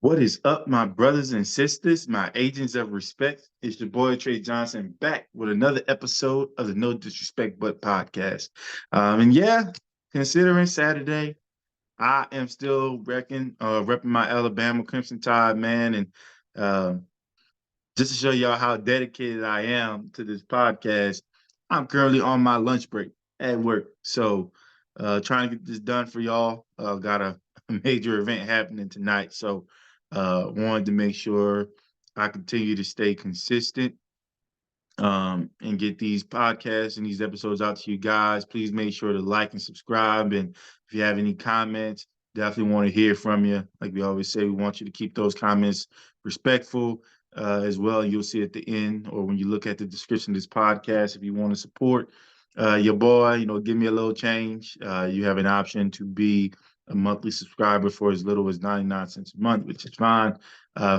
What is up, my brothers and sisters, my agents of respect? It's your boy Trey Johnson back with another episode of the No Disrespect But podcast. Considering Saturday, I am still repping my Alabama Crimson Tide, man. And uh, just to show y'all how dedicated I am to this podcast, I'm currently on my lunch break at work. So, trying to get this done for y'all. Got a major event happening tonight. So, wanted to make sure I continue to stay consistent and get these podcasts and these episodes out to you guys. Please make sure to like and subscribe. And if you have any comments, definitely want to hear from you. Like we always say, we want you to keep those comments respectful as well. You'll see at the end or when you look at the description of this podcast, if you want to support your boy, give me a little change. You have an option to be a monthly subscriber for as little as 99 cents a month, which is fine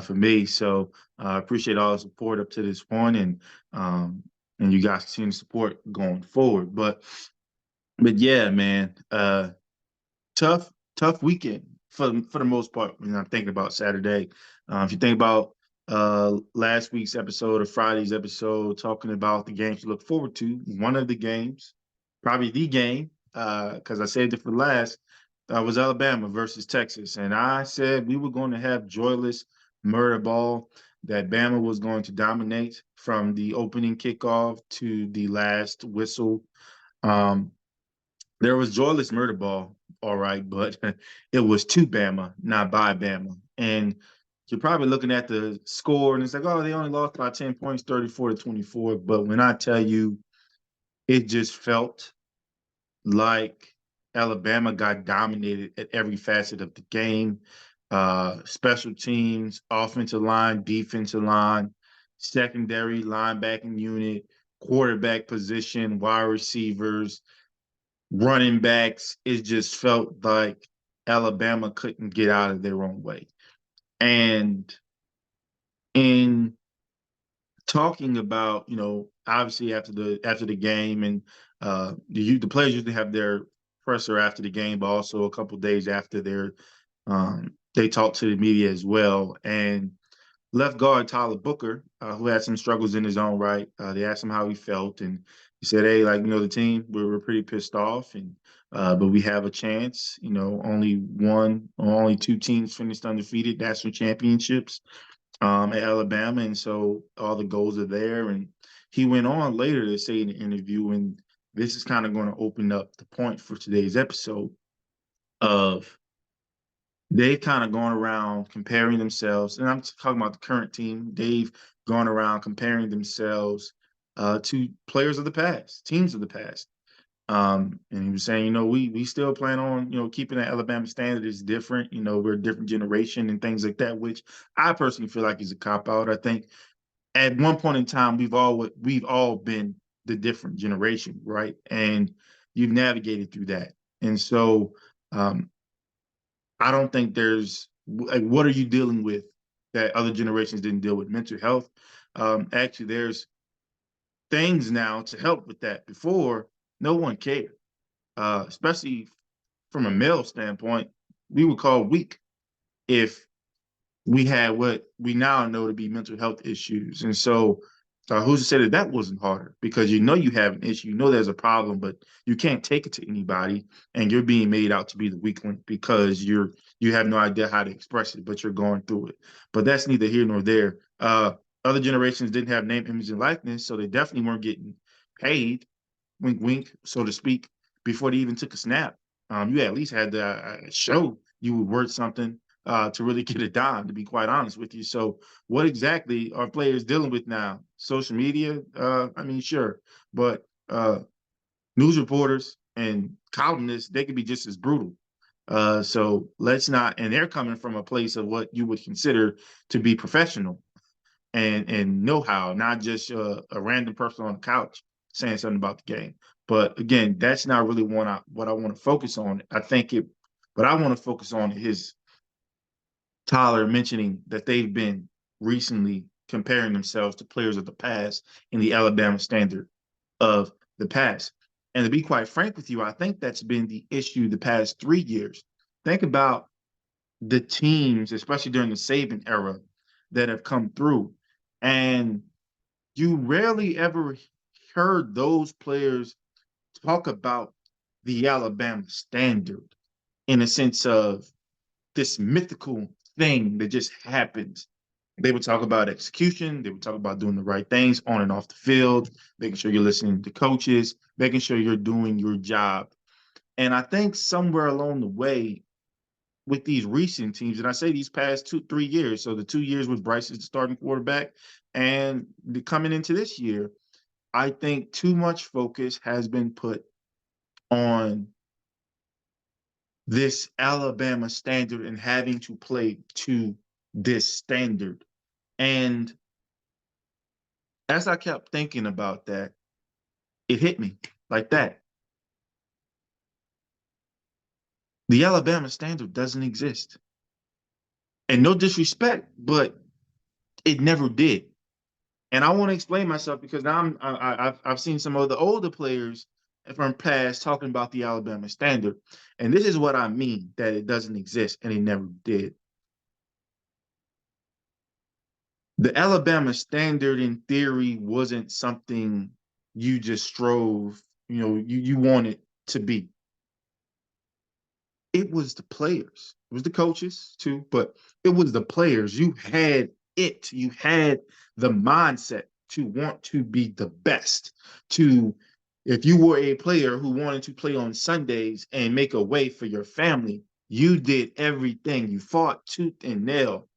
for me. So I appreciate all the support up to this point, um, and you guys continue to support going forward. But yeah, man, tough weekend for the most part when I'm thinking about Saturday. If you think about last week's episode or Friday's episode, talking about the games to look forward to, one of the games, probably the game, because I saved it for last, was Alabama versus Texas, and I said we were going to have joyless murder ball. That Bama was going to dominate from the opening kickoff to the last whistle. Um, there was joyless murder ball, all right, but it was to Bama, not by Bama. And you're probably looking at the score and it's like, oh, they only lost by 10 points, 34-24. But when I tell you, it just felt like Alabama got dominated at every facet of the game. Special teams, offensive line, defensive line, secondary, linebacking unit, quarterback position, wide receivers, running backs. It just felt like Alabama couldn't get out of their own way. And in talking about, obviously after the game and the players usually have their presser after the game, but also a couple days after they talk to the media as well. And left guard Tyler Booker, who had some struggles in his own right. They asked him how he felt, and he said, "Hey, like the team, we're pretty pissed off, and but we have a chance. Only two teams finished undefeated national championships at Alabama, and so all the goals are there." And he went on later to say in the interview, and this is kind of going to open up the point for today's episode of they've kind of gone around comparing themselves, and I'm talking about the current team. They've gone around comparing themselves to players of the past, teams of the past. And he was saying, we still plan on, keeping that Alabama standard is different. We're a different generation and things like that, which I personally feel like is a cop out. I think at one point in time we've all been the different generation, right? And you've navigated through that, and so um, I don't think there's like what are you dealing with that other generations didn't deal with? Mental health. Actually, there's things now to help with that. Before, no one cared, especially from a male standpoint. We would call weak if we had what we now know to be mental health issues. And so, who's to say that that wasn't harder? Because you have an issue, there's a problem, but you can't take it to anybody, and you're being made out to be the weak link because you have no idea how to express it, but you're going through it. But that's neither here nor there. Other generations didn't have name, image, and likeness, so they definitely weren't getting paid, wink, wink, so to speak, before they even took a snap. You at least had to show you would worth something to really get a dime, to be quite honest with you. So, what exactly are players dealing with now? Social media? I mean, sure, but news reporters and columnists, they could be just as brutal. So let's not, and they're coming from a place of what you would consider to be professional and know-how, not just a random person on the couch saying something about the game. But again, that's not really what I want to focus on. What I want to focus on is Tyler mentioning that they've been recently comparing themselves to players of the past in the Alabama standard of the past. And to be quite frank with you, I think that's been the issue the past 3 years. Think about the teams, especially during the Saban era, that have come through. And you rarely ever heard those players talk about the Alabama standard in a sense of this mythical thing that just happens. They would talk about execution. They would talk about doing the right things on and off the field, making sure you're listening to coaches, making sure you're doing your job. And I think somewhere along the way, with these recent teams, and I say these past 2, 3 years, so the 2 years with Bryce as the starting quarterback, and coming into this year, I think too much focus has been put on this Alabama standard and having to play to this standard. And as I kept thinking about that, it hit me like that. The Alabama standard doesn't exist. And no disrespect, but it never did. And I want to explain myself because now I've seen some of the older players from past talking about the Alabama standard, and this is what I mean that it doesn't exist and it never did. The Alabama standard, in theory, wasn't something you just strove, you wanted to be. It was the players. It was the coaches too, but it was the players. You had it. You had the mindset to want to be the best. To, if you were a player who wanted to play on Sundays and make a way for your family, you did everything. You fought tooth and nail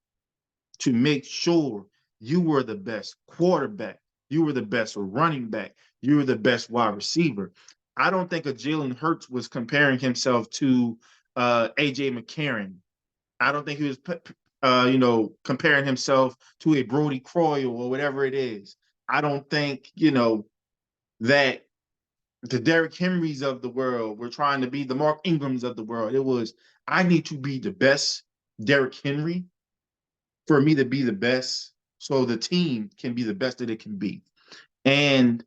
to make sure you were the best quarterback. You were the best running back. You were the best wide receiver. I don't think a Jalen Hurts was comparing himself to AJ McCarron. I don't think he was, comparing himself to a Brody Croyle or whatever it is. I don't think, that the Derrick Henrys of the world were trying to be the Mark Ingrams of the world. It was, I need to be the best Derrick Henry for me to be the best so the team can be the best that it can be. And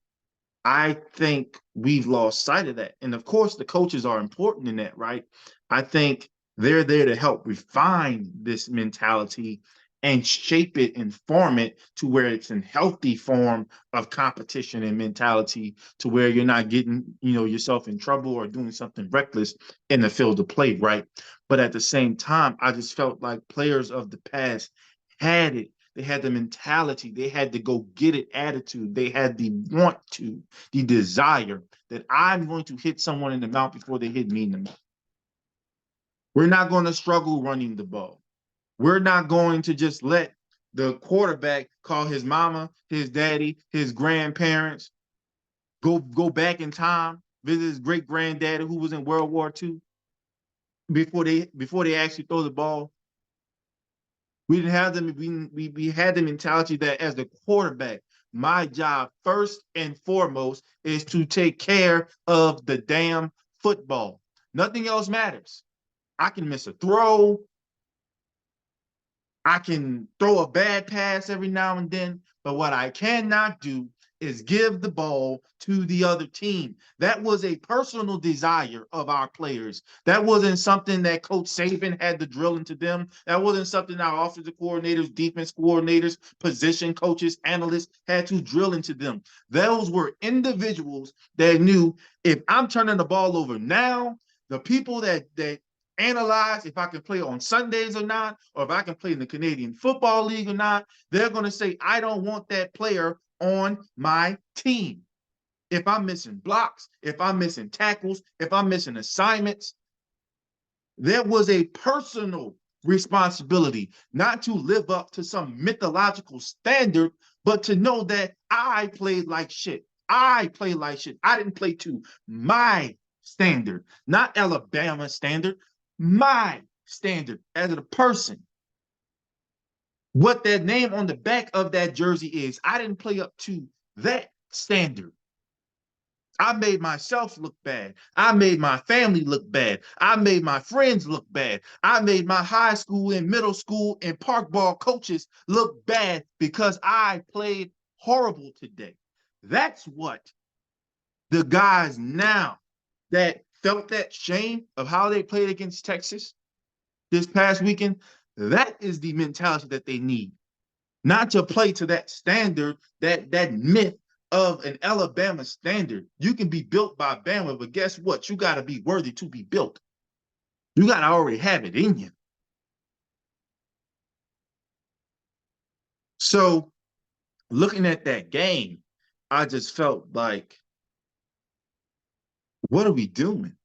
I think we've lost sight of that. And of course, the coaches are important in that, right? I think they're there to help refine this mentality and shape it and form it to where it's in healthy form of competition and mentality, to where you're not getting, yourself in trouble or doing something reckless in the field of play, right? But at the same time, I just felt like players of the past had it. They had the mentality. They had the go get it attitude. They had the want to, the desire that I'm going to hit someone in the mouth before they hit me in the mouth. We're not going to struggle running the ball. We're not going to just let the quarterback call his mama, his daddy, his grandparents, go back in time, visit his great granddaddy who was in World War II before they actually throw the ball. We didn't have them. We had the mentality that as the quarterback, my job first and foremost is to take care of the damn football. Nothing else matters. I can miss a throw. I can throw a bad pass every now and then, but what I cannot do is give the ball to the other team. That was a personal desire of our players. That wasn't something that Coach Saban had to drill into them. That wasn't something our offensive coordinators, defense coordinators, position coaches, analysts had to drill into them. Those were individuals that knew, if I'm turning the ball over now, the people that analyze if I can play on Sundays or not, or if I can play in the Canadian Football League or not, they're going to say, I don't want that player on my team. If I'm missing blocks, if I'm missing tackles, if I'm missing assignments, there was a personal responsibility not to live up to some mythological standard, but to know that I played like shit. I played like shit. I didn't play to my standard, not Alabama standard, my standard as a person. What that name on the back of that jersey is, I didn't play up to that standard. I made myself look bad. I made my family look bad. I made my friends look bad. I made my high school and middle school and park ball coaches look bad because I played horrible today. That's what the guys now that felt that shame of how they played against Texas, this past weekend, that is the mentality that they need. Not to play to that standard, that myth of an Alabama standard. You can be built by Bama, but guess what? You got to be worthy to be built. You got to already have it in you. So looking at that game, I just felt like, what are we doing?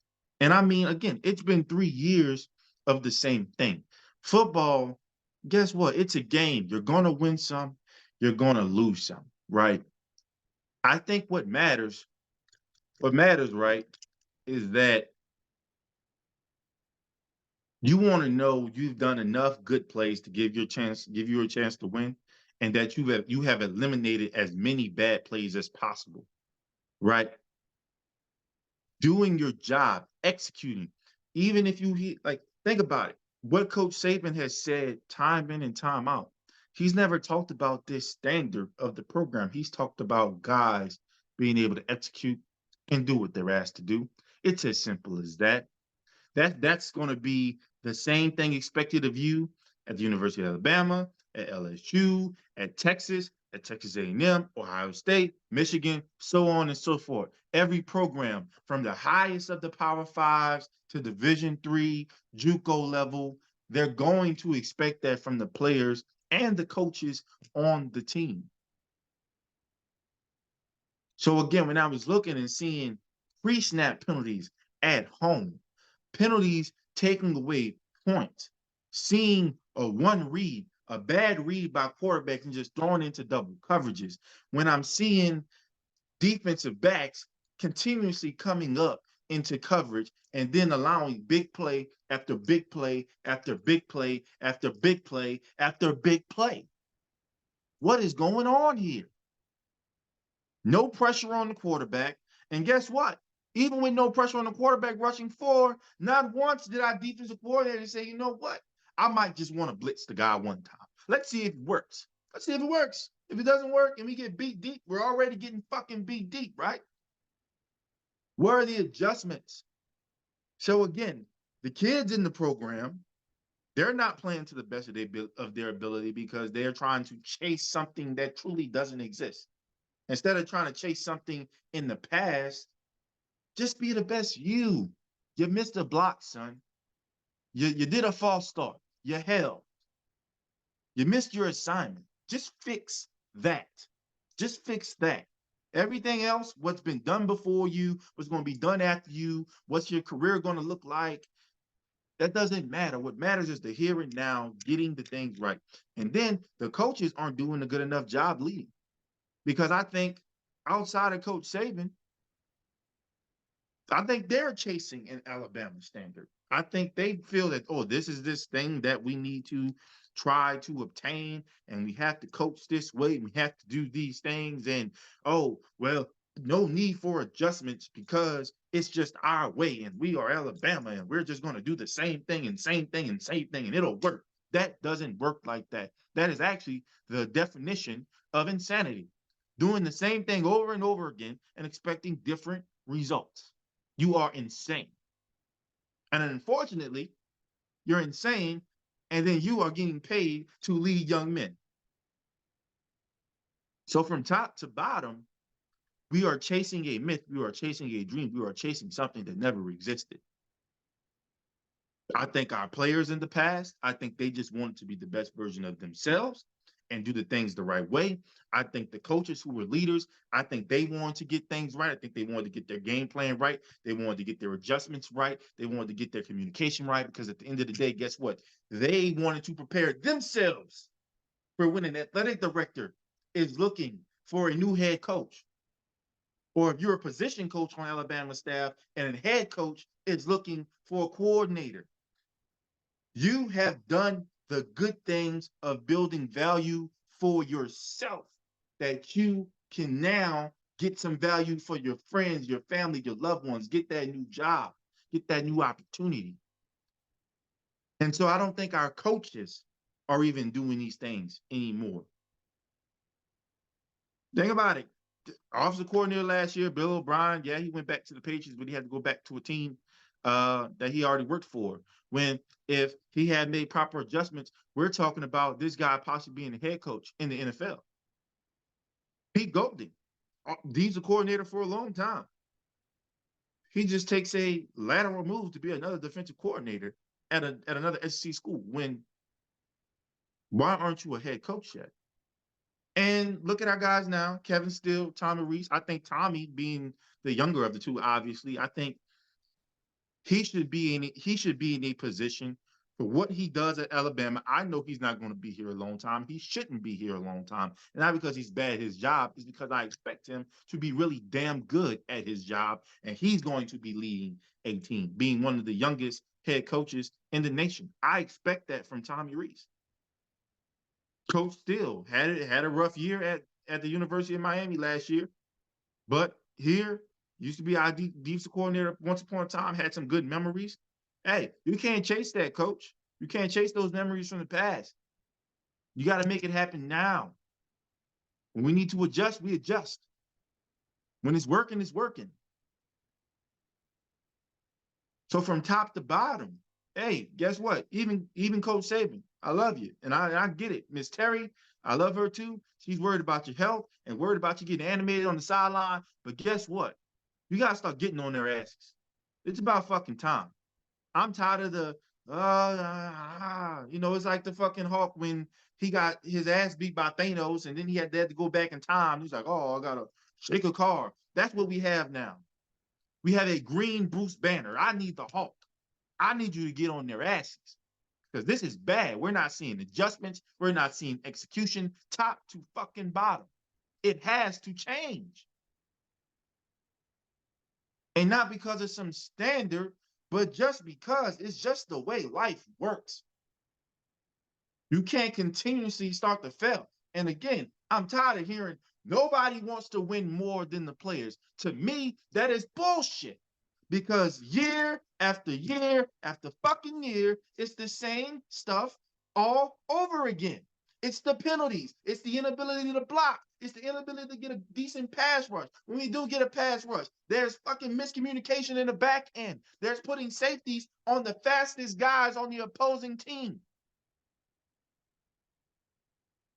And I mean, again, it's been 3 years of the same thing. Football, guess what? It's a game. You're going to win some, you're going to lose some, right? I think what matters, right, is that you want to know you've done enough good plays to give you a chance to win, and that you have eliminated as many bad plays as possible, right? Doing your job, executing, even if like think about it. What Coach Saban has said time in and time out, he's never talked about this standard of the program. He's talked about guys being able to execute and do what they're asked to do. It's as simple as that. That's going to be the same thing expected of you at the University of Alabama, at LSU, at Texas A&M, Ohio State, Michigan, so on and so forth. Every program from the highest of the Power Fives to Division III, JUCO level, they're going to expect that from the players and the coaches on the team. So again, when I was looking and seeing pre-snap penalties at home, penalties taking away points, seeing a bad read by quarterbacks and just thrown into double coverages, when I'm seeing defensive backs continuously coming up into coverage and then allowing big play after big play after big play after big play after big play. What is going on here? No pressure on the quarterback. And guess what? Even with no pressure on the quarterback rushing forward, not once did our defensive coordinator say, you know what? I might just want to blitz the guy one time. Let's see if it works. Let's see if it works. If it doesn't work and we get beat deep, we're already getting fucking beat deep, right? Where are the adjustments? So again, the kids in the program, they're not playing to the best of their ability because they're trying to chase something that truly doesn't exist. Instead of trying to chase something in the past, just be the best you. You missed a block, son. You did a false start. You held. You missed your assignment. Just fix that. Just fix that. Everything else, what's been done before you, what's going to be done after you, what's your career going to look like, that doesn't matter. What matters is the here and now, getting the things right. And then the coaches aren't doing a good enough job leading. Because I think outside of Coach Saban, I think they're chasing an Alabama standard. I think they feel that, oh, this is this thing that we need to try to obtain, and we have to coach this way, we have to do these things, and oh, well, no need for adjustments because it's just our way, and we are Alabama, and we're just going to do the same thing and same thing and same thing, and it'll work. That doesn't work like that. That is actually the definition of insanity. Doing the same thing over and over again and expecting different results. You are insane. And unfortunately, you're insane, and then you are getting paid to lead young men. So from top to bottom, we are chasing a myth, we are chasing a dream, we are chasing something that never existed. I think our players in the past, I think they just wanted to be the best version of themselves and do the things the right way. I think the coaches who were leaders, I think they wanted to get things right. I think they wanted to get their game plan right. They wanted to get their adjustments right. They wanted to get their communication right because at the end of the day, guess what? They wanted to prepare themselves for when an athletic director is looking for a new head coach. Or if you're a position coach on Alabama staff and a head coach is looking for a coordinator, you have done the good things of building value for yourself that you can now get some value for your friends, your family, your loved ones, get that new job, get that new opportunity. And so I don't think our coaches are even doing these things anymore. Think about it. The offensive coordinator last year, Bill O'Brien, yeah, he went back to the Patriots, but he had to go back to a team. that he already worked for. When if he had made proper adjustments, we're talking about this guy possibly being the head coach in the NFL. Pete Golding, defensive coordinator for a long time. He just takes a lateral move to be another defensive coordinator at another SEC school. When why aren't you a head coach yet? And look at our guys now: Kevin Steele, Tommy Reese. I think Tommy, being the younger of the two, obviously, I think he should be in a position for what he does at Alabama. I know he's not going to be here a long time. He shouldn't be here a long time. And not because he's bad at his job, it's because I expect him to be really damn good at his job. And he's going to be leading a team, being one of the youngest head coaches in the nation. I expect that from Tommy Reese. Coach Steele had a rough year at the University of Miami last year, but here used to be our defensive coordinator once upon a time, had some good memories. Hey, you can't chase that, coach. You can't chase those memories from the past. You got to make it happen now. When we need to adjust, we adjust. When it's working, it's working. So from top to bottom, hey, guess what? Even Coach Saban, I love you. And I get it. Miss Terry, I love her too. She's worried about your health and worried about you getting animated on the sideline. But guess what? You got to start getting on their asses. It's about fucking time. I'm tired of the, it's like the fucking Hulk when he got his ass beat by Thanos and then he had to go back in time. He's like, oh, I got to shake a car. That's what we have now. We have a green Bruce Banner. I need the Hulk. I need you to get on their asses because this is bad. We're not seeing adjustments. We're not seeing execution top to fucking bottom. It has to change. And not because of some standard, but just because it's just the way life works. You can't continuously start to fail. And again, I'm tired of hearing nobody wants to win more than the players. To me, that is bullshit. Because year after year after fucking year, it's the same stuff all over again. It's the penalties. It's the inability to block. It's the inability to get a decent pass rush. When we do get a pass rush, there's fucking miscommunication in the back end. There's putting safeties on the fastest guys on the opposing team.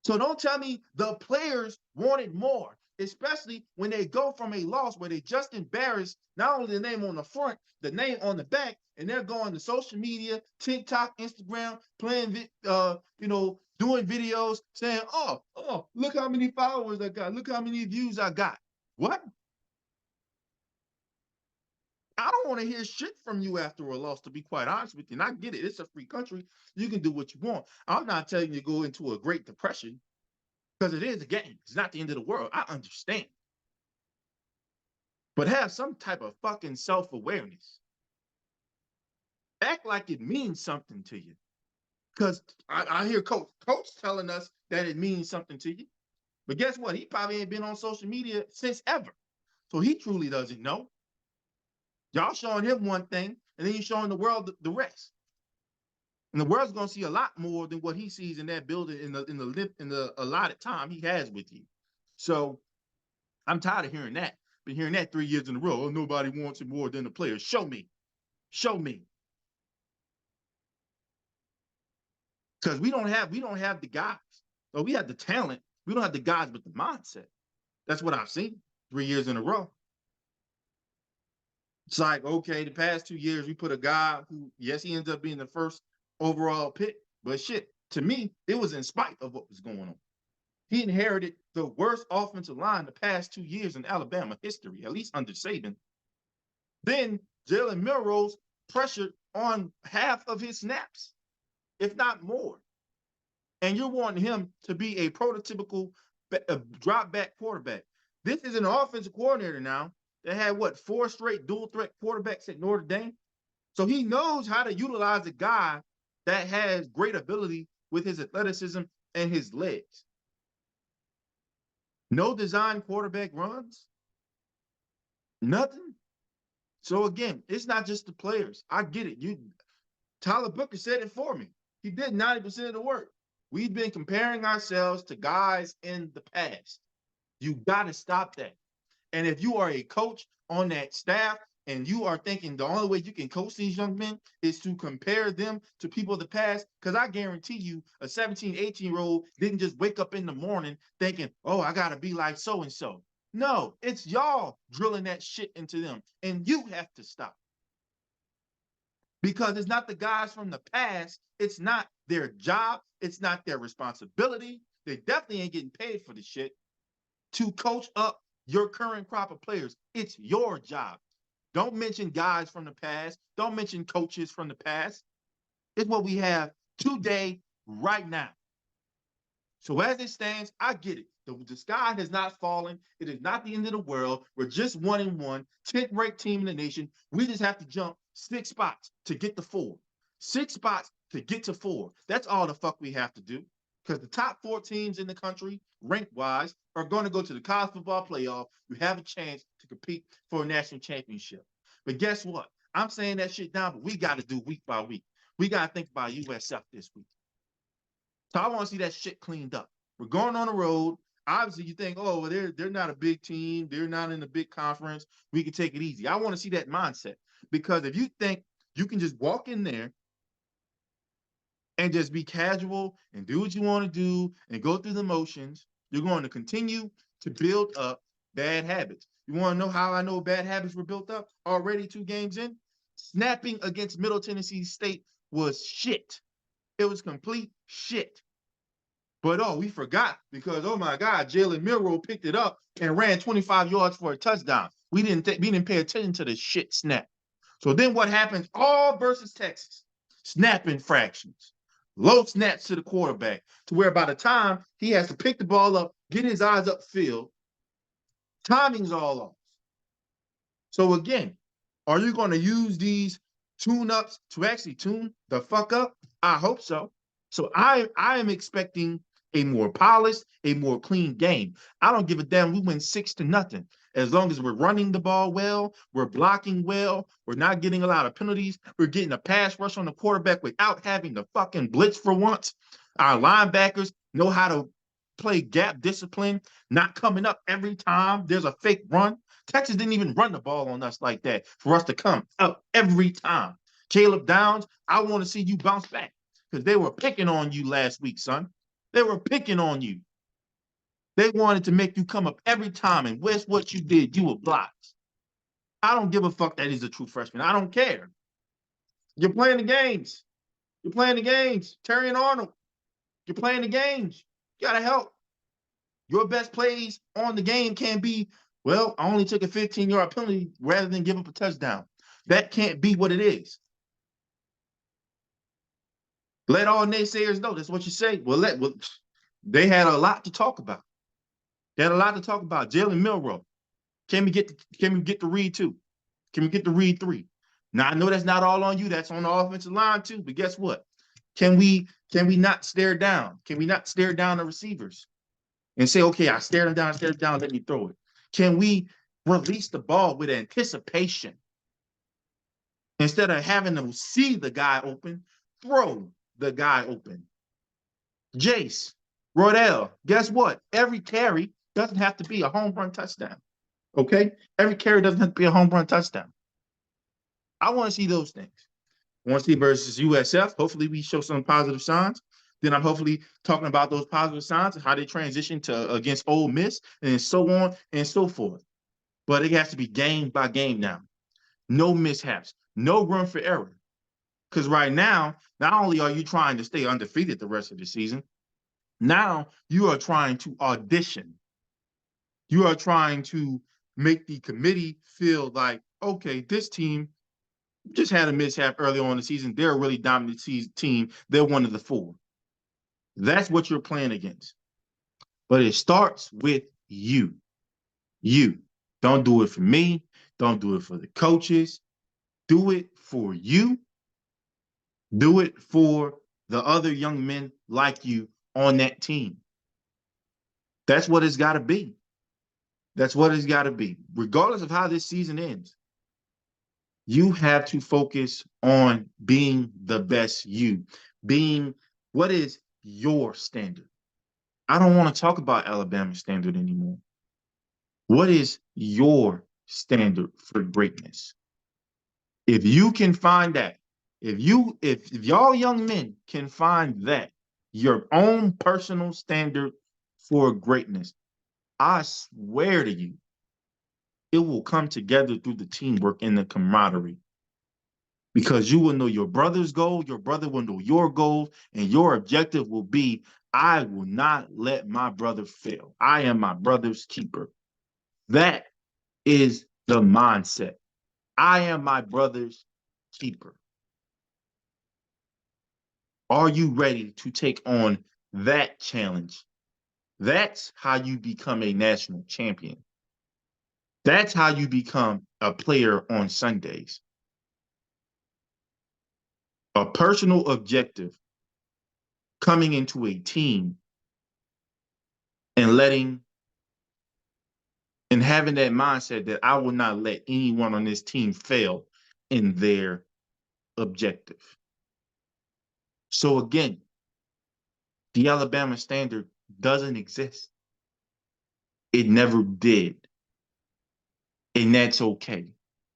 So don't tell me the players wanted more, especially when they go from a loss where they just embarrassed not only the name on the front, the name on the back, and they're going to social media, TikTok, Instagram, playing, doing videos saying, oh, look how many followers I got. Look how many views I got. What? I don't want to hear shit from you after a loss, to be quite honest with you. And I get it. It's a free country. You can do what you want. I'm not telling you to go into a Great Depression because it is a game. It's not the end of the world. I understand. But have some type of fucking self-awareness. Act like it means something to you. Because I hear Coach telling us that it means something to you. But guess what? He probably ain't been on social media since ever. So he truly doesn't know. Y'all showing him one thing, and then you're showing the world the rest. And the world's gonna see a lot more than what he sees in that building in the allotted time he has with you. So I'm tired of hearing that. Been hearing that 3 years in a row. Oh, nobody wants it more than the players. Show me. Show me. Because we don't have the guys. So we have the talent. We don't have the guys with the mindset. That's what I've seen 3 years in a row. It's like, okay, the past 2 years, we put a guy who, yes, he ends up being the first overall pick, but shit, to me, it was in spite of what was going on. He inherited the worst offensive line the past 2 years in Alabama history, at least under Saban. Then Jalen Milroe pressured on half of his snaps, if not more. And you're wanting him to be a prototypical drop back quarterback. This is an offensive coordinator now that had 4 straight dual threat quarterbacks at Notre Dame. So he knows how to utilize a guy that has great ability with his athleticism and his legs. No design quarterback runs. Nothing. So again, it's not just the players. I get it. Tyler Booker said it for me. He did 90% of the work. We've been comparing ourselves to guys in the past. You got to stop that. And if you are a coach on that staff, and you are thinking the only way you can coach these young men is to compare them to people of the past, because I guarantee you a 17, 18-year-old didn't just wake up in the morning thinking, oh, I got to be like so-and-so. No, it's y'all drilling that shit into them, and you have to stop. Because it's not the guys from the past. It's not their job. It's not their responsibility. They definitely ain't getting paid for the shit to coach up your current crop of players. It's your job. Don't mention guys from the past. Don't mention coaches from the past. It's what we have today, right now. So as it stands, I get it. The sky has not fallen. It is not the end of the world. We're just 1-1, 10th ranked team in the nation. We just have to jump 6 spots to get to 4. 6 spots to get to 4. That's all the fuck we have to do. Because the top 4 teams in the country, rank-wise, are going to go to the college football playoff. You have a chance to compete for a national championship. But guess what? I'm saying that shit down, but we got to do week by week. We got to think about USF this week. So I want to see that shit cleaned up. We're going on the road. Obviously, you think, oh, well, they're not a big team. They're not in a big conference. We can take it easy. I want to see that mindset. Because if you think you can just walk in there and just be casual and do what you want to do and go through the motions, you're going to continue to build up bad habits. You want to know how I know bad habits were built up already 2 games in? Snapping against Middle Tennessee State was shit. It was complete shit. But oh, we forgot because oh my God, Jalen Milroe picked it up and ran 25 yards for a touchdown. We didn't pay attention to the shit snap. So then what happens? All versus Texas, snap infractions, low snaps to the quarterback, to where by the time he has to pick the ball up, get his eyes upfield, timing's all off. So again, are you going to use these tune-ups to actually tune the fuck up? I hope so. So I am expecting a more polished, a more clean game. I don't give a damn. We win 6-0. As long as we're running the ball well, we're blocking well, we're not getting a lot of penalties, we're getting a pass rush on the quarterback without having to fucking blitz for once. Our linebackers know how to play gap discipline, not coming up every time there's a fake run. Texas didn't even run the ball on us like that for us to come up every time. Caleb Downs, I want to see you bounce back because they were picking on you last week, son. They were picking on you. They wanted to make you come up every time, and where's what you did? You were blocked. I don't give a fuck that he's a true freshman. I don't care. You're playing the games. You're playing the games. Terrion Arnold, you're playing the games. You got to help. Your best plays on the game can be, well, I only took a 15-yard penalty rather than give up a touchdown. That can't be what it is. Let all naysayers know that's what you say. Well, they had a lot to talk about. They had a lot to talk about. Jalen Milroe. Can we get the read 2? Can we get the read 3? Now I know that's not all on you. That's on the offensive line too. But guess what? Can we not stare down? Can we not stare down the receivers and say, okay, I stared them down, let me throw it? Can we release the ball with anticipation instead of having to see the guy open, throw the guy open? Jace, Rodell, guess what? Every carry doesn't have to be a home run touchdown. Okay? Every carry doesn't have to be a home run touchdown. I want to see those things. I want to see versus USF. Hopefully, we show some positive signs. Then I'm hopefully talking about those positive signs and how they transition to against Ole Miss and so on and so forth. But it has to be game by game now. No mishaps, no room for error. Because right now, not only are you trying to stay undefeated the rest of the season, now you are trying to audition. You are trying to make the committee feel like, okay, this team just had a mishap early on in the season. They're a really dominant team. They're one of the 4. That's what you're playing against. But it starts with you. You. Don't do it for me. Don't do it for the coaches. Do it for you. Do it for the other young men like you on that team. That's what it's got to be. That's what it's got to be. Regardless of how this season ends, you have to focus on being the best you. Being what is your standard? I don't want to talk about Alabama's standard anymore. What is your standard for greatness? If you can find that, if y'all young men can find that, your own personal standard for greatness, I swear to you, it will come together through the teamwork and the camaraderie. Because you will know your brother's goal, your brother will know your goals, and your objective will be, I will not let my brother fail. I am my brother's keeper. That is the mindset. I am my brother's keeper. Are you ready to take on that challenge? That's how you become a national champion. That's how you become a player on Sundays. A personal objective coming into a team and having that mindset that I will not let anyone on this team fail in their objective. So again, the Alabama standard doesn't exist. It never did. And that's okay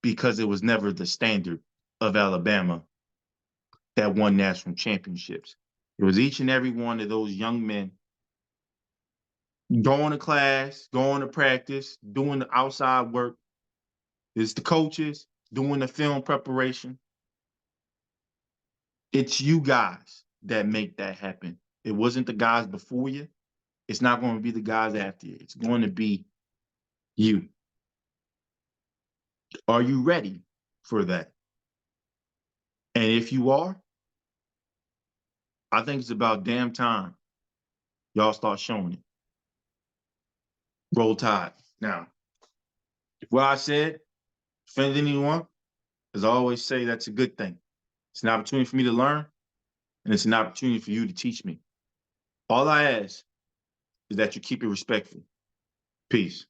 because it was never the standard of Alabama that won national championships. It was each and every one of those young men going to class, going to practice, doing the outside work. It's the coaches doing the film preparation. It's you guys that make that happen. It wasn't the guys before you. It's not going to be the guys after you. It's going to be you. Are you ready for that? And if you are, I think it's about damn time y'all start showing it. Roll Tide. Now, what I said offended anyone, as I always say, that's a good thing. It's an opportunity for me to learn, and it's an opportunity for you to teach me. All I ask is that you keep it respectful. Peace.